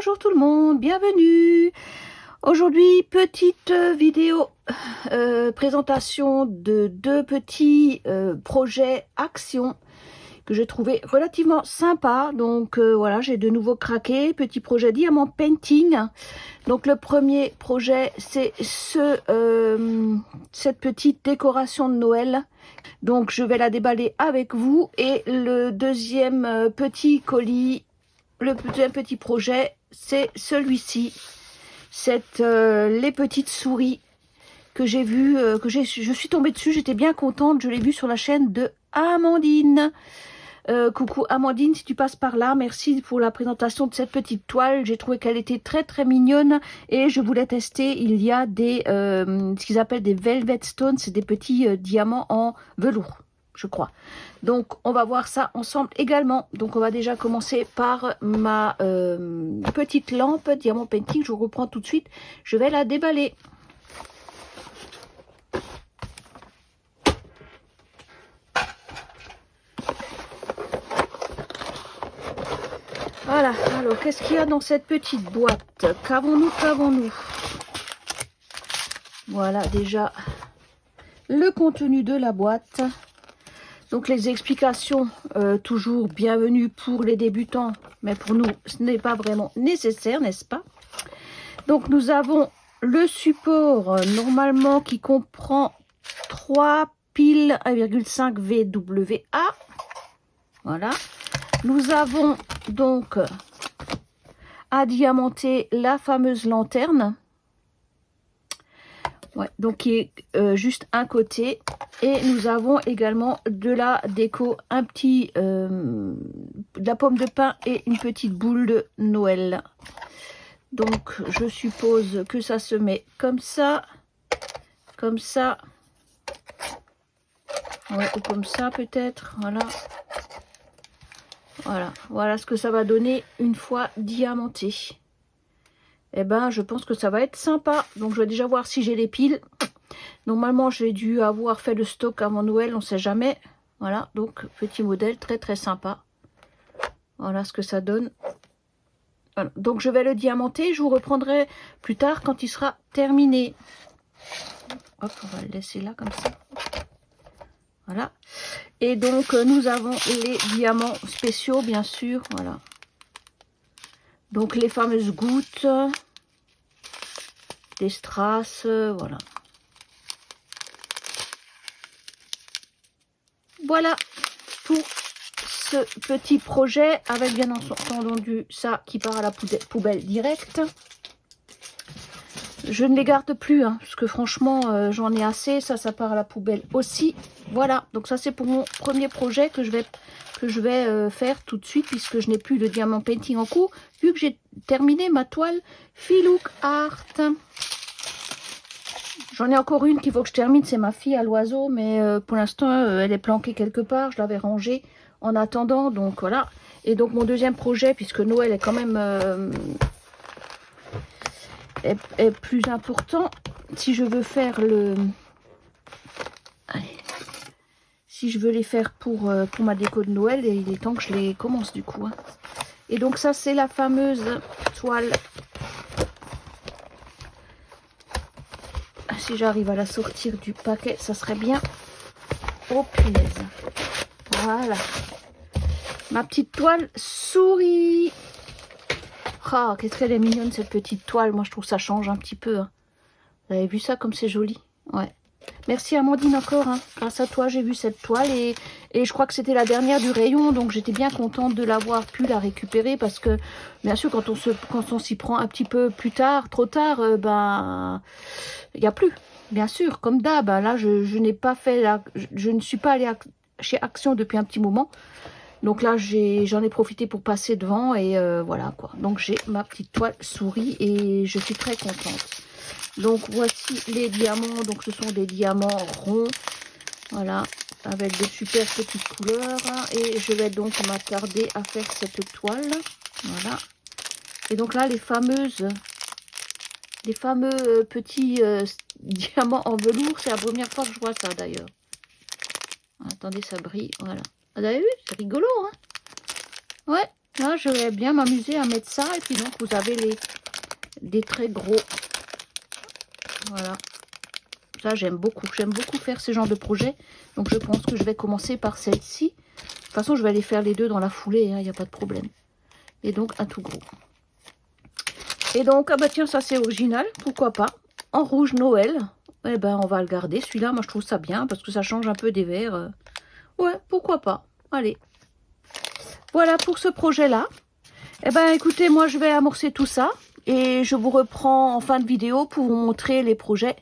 Bonjour tout le monde, bienvenue. Aujourd'hui, petite vidéo présentation de deux petits projets actions que j'ai trouvé relativement sympa. Donc voilà, j'ai de nouveau craqué. Petit projet diamant painting. Donc le premier projet, c'est cette petite décoration de Noël. Donc je vais la déballer avec vous. Et le deuxième petit colis, le deuxième petit projet, c'est celui-ci. C'est les petites souris que j'ai vues, je suis tombée dessus, j'étais bien contente, je l'ai vue sur la chaîne de Amandine. Coucou Amandine, si tu passes par là, merci pour la présentation de cette petite toile. J'ai trouvé qu'elle était très très mignonne et je voulais tester. Il y a des ce qu'ils appellent des velvet stones, c'est des petits diamants en velours, je crois. Donc on va voir ça ensemble également. Donc on va déjà commencer par ma petite lampe diamant painting. Je vous reprends tout de suite, je vais la déballer. Voilà, alors qu'est-ce qu'il y a dans cette petite boîte? Qu'avons-nous? Voilà déjà le contenu de la boîte. Donc les explications, toujours bienvenues pour les débutants, mais pour nous ce n'est pas vraiment nécessaire, n'est-ce pas? Donc nous avons le support normalement qui comprend 3 piles 1,5 VWA. Voilà. Nous avons donc à diamanter la fameuse lanterne. Ouais, donc qui est juste un côté. Et nous avons également de la déco, un petit de la pomme de pin et une petite boule de Noël. Donc je suppose que ça se met comme ça, ouais, ou comme ça peut-être, voilà. Voilà ce que ça va donner une fois diamanté. Eh ben, je pense que ça va être sympa. Donc, je vais déjà voir si j'ai les piles. Normalement, j'ai dû avoir fait le stock avant Noël, on ne sait jamais. Voilà, donc, petit modèle très, très sympa. Voilà ce que ça donne. Voilà. Donc, je vais le diamanter. Je vous reprendrai plus tard quand il sera terminé. Hop, on va le laisser là, comme ça. Voilà. Et donc, nous avons les diamants spéciaux, bien sûr. Voilà. Donc, les fameuses gouttes, des strass, voilà. Voilà pour ce petit projet, avec bien entendu ça qui part à la poubelle directe. Je ne les garde plus, hein, parce que franchement, j'en ai assez. Ça part à la poubelle aussi. Voilà, donc ça c'est pour mon premier projet que je vais faire tout de suite, puisque je n'ai plus le diamant painting en cours, vu que j'ai terminé ma toile Filouk Art. J'en ai encore une qu'il faut que je termine, c'est ma fille à l'oiseau, mais pour l'instant, elle est planquée quelque part. Je l'avais rangée en attendant, donc voilà. Et donc mon deuxième projet, puisque Noël est quand même est plus important, si je veux faire le... Allez. Si je veux les faire pour ma déco de Noël, il est temps que je les commence du coup. Hein. Et donc ça, c'est la fameuse toile. Si j'arrive à la sortir du paquet, ça serait bien. Oh punaise. Voilà. Ma petite toile souris. Ah, qu'est-ce qu'elle est mignonne cette petite toile. Moi, je trouve que ça change un petit peu. Hein. Vous avez vu ça comme c'est joli? Ouais. Merci Amandine encore. Hein. Grâce à toi, j'ai vu cette toile et je crois que c'était la dernière du rayon. Donc, j'étais bien contente de l'avoir pu la récupérer parce que, bien sûr, quand on s'y prend un petit peu plus tard, trop tard, ben, il n'y a plus. Bien sûr, comme d'hab. Là, je n'ai pas fait, je ne suis pas allée chez Action depuis un petit moment. Donc là, j'en ai profité pour passer devant et voilà quoi. Donc j'ai ma petite toile souris et je suis très contente. Donc voici les diamants. Donc ce sont des diamants ronds. Voilà, avec de super petites couleurs. Et je vais donc m'attarder à faire cette toile. Voilà. Et donc là, les fameux petits diamants en velours. C'est la première fois que je vois ça d'ailleurs. Attendez, ça brille. Voilà. Vous avez vu? C'est rigolo, hein? Ouais, Là, je vais bien m'amuser à mettre ça. Et puis donc, vous avez des très gros. Voilà. Ça, j'aime beaucoup. J'aime beaucoup faire ce genre de projet. Donc, je pense que je vais commencer par celle-ci. De toute façon, je vais aller faire les deux dans la foulée. Il n'y a pas de problème. Et donc, un tout gros. Et donc, ah bah tiens, ça c'est original. Pourquoi pas. En rouge Noël. Eh ben, on va le garder. Celui-là, moi, je trouve ça bien. Parce que ça change un peu des verts. Ouais, pourquoi pas. Allez. Voilà pour ce projet-là. Eh ben, écoutez, moi, je vais amorcer tout ça. Et je vous reprends en fin de vidéo pour vous montrer les projets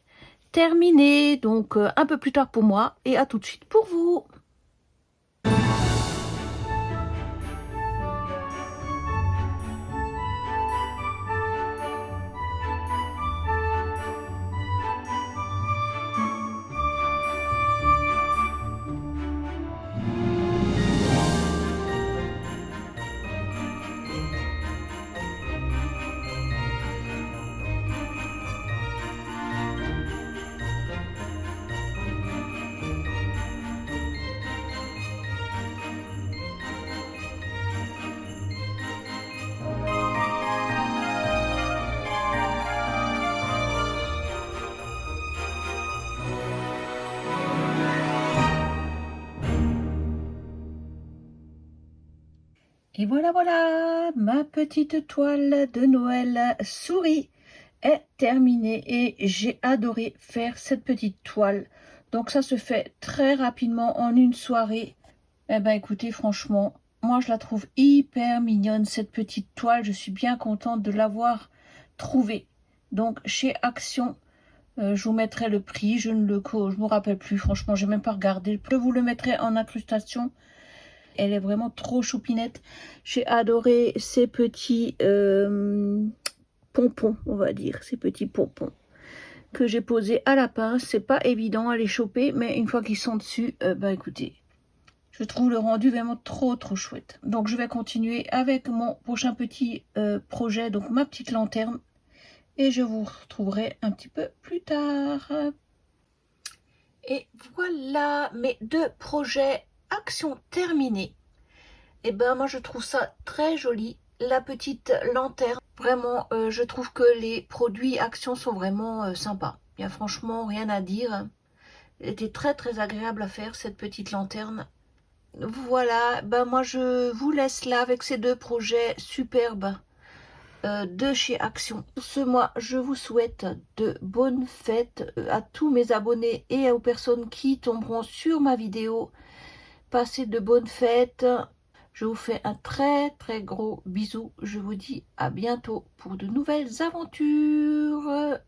terminés. Donc, un peu plus tard pour moi. Et à tout de suite pour vous. Et voilà, voilà, ma petite toile de Noël souris est terminée et j'ai adoré faire cette petite toile. Donc ça se fait très rapidement en une soirée. Eh ben écoutez, franchement, moi je la trouve hyper mignonne cette petite toile. Je suis bien contente de l'avoir trouvée. Donc chez Action, je vous mettrai le prix. Je me rappelle plus, franchement, j'ai même pas regardé. Je vous le mettrai en incrustation. Elle est vraiment trop choupinette. J'ai adoré ces petits pompons, on va dire. Ces petits pompons que j'ai posés à la pince. C'est pas évident à les choper, mais une fois qu'ils sont dessus, bah écoutez, je trouve le rendu vraiment trop chouette. Donc je vais continuer avec mon prochain petit projet, donc ma petite lanterne. Et je vous retrouverai un petit peu plus tard. Et voilà mes deux projets Action terminés. Et ben moi je trouve ça très joli, la petite lanterne. Vraiment, je trouve que les produits Action sont vraiment sympas. Il n'y a franchement rien à dire. Elle était très agréable à faire cette petite lanterne. Voilà, ben moi je vous laisse là avec ces deux projets superbes de chez Action. Pour ce mois, je vous souhaite de bonnes fêtes à tous mes abonnés et aux personnes qui tomberont sur ma vidéo. Passez de bonnes fêtes. Je vous fais un très gros bisou. Je vous dis à bientôt pour de nouvelles aventures.